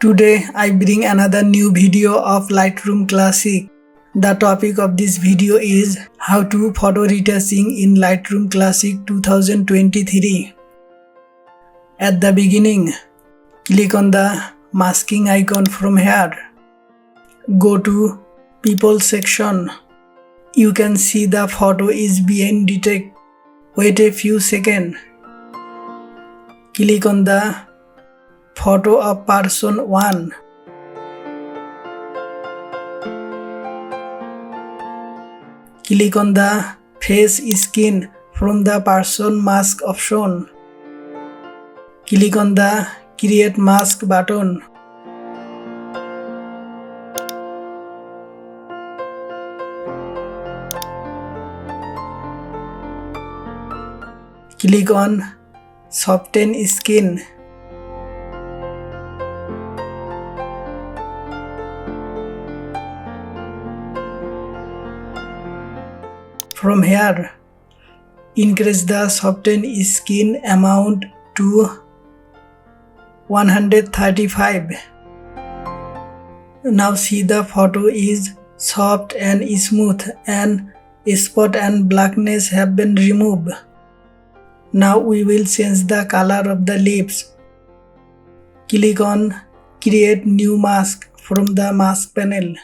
Today I bring another new video of Lightroom Classic. The topic of this video is how to photo retouching in Lightroom Classic 2023. At the beginning, click on the masking icon from here. Go to People section. You can see the photo is being detected. Wait a few seconds. Click on the photo of person 1. Click on the face skin from the person mask option. Click on the create mask button. Click on soften skin. From here, increase the soften skin amount to 135. Now see the photo is soft and smooth and spot and blackness have been removed. Now we will change the color of the lips. Click on create new mask from the mask panel.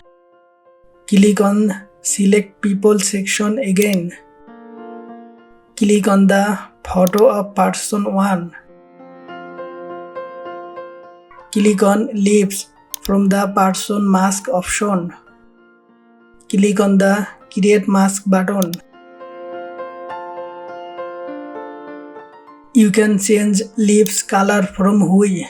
Click on select people section again. Click on the photo of person 1. Click on lips from the person mask option. Click on the create mask button. You can change lips color from hue.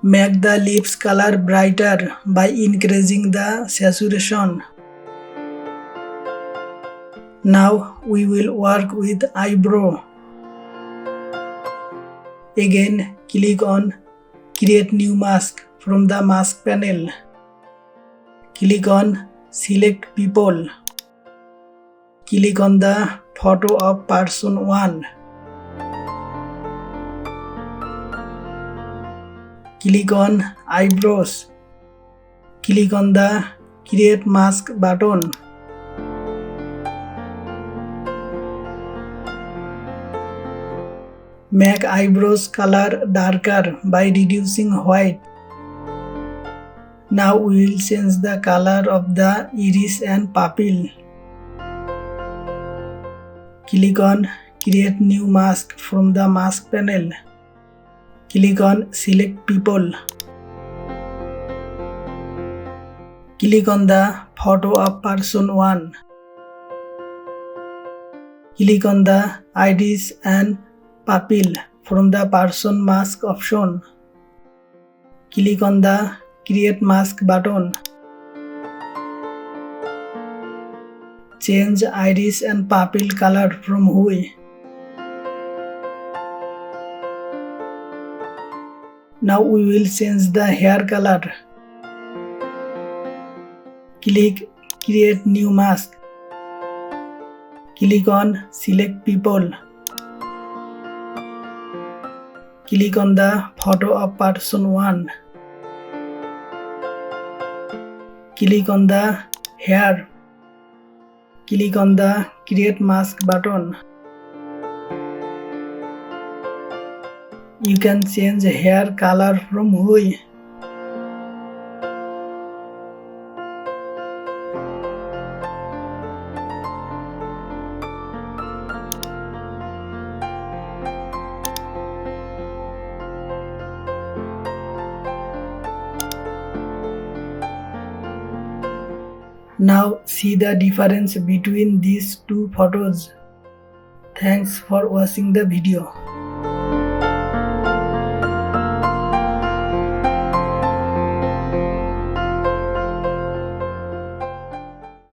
Make the lips color brighter by increasing the saturation. Now we will work with eyebrow. Again, click on create new mask from the mask panel. Click on select people. Click on the photo of person 1. Click on eyebrows. Click on the create mask button. Make eyebrows color darker by reducing white. Now we will change the color of the iris and pupil. Click on create new mask from the mask panel. Click on select people. Click on the photo of person 1. Click on the iris and pupil from the person mask option. Click on the create mask button. Change iris and pupil color from hue. Now we will change the hair color. Click create new mask. Click on select people. Click on the photo of person 1. Click on the hair. Click on the create mask button. You can change hair color from hue. Now see the difference between these two photos. Thanks for watching the video.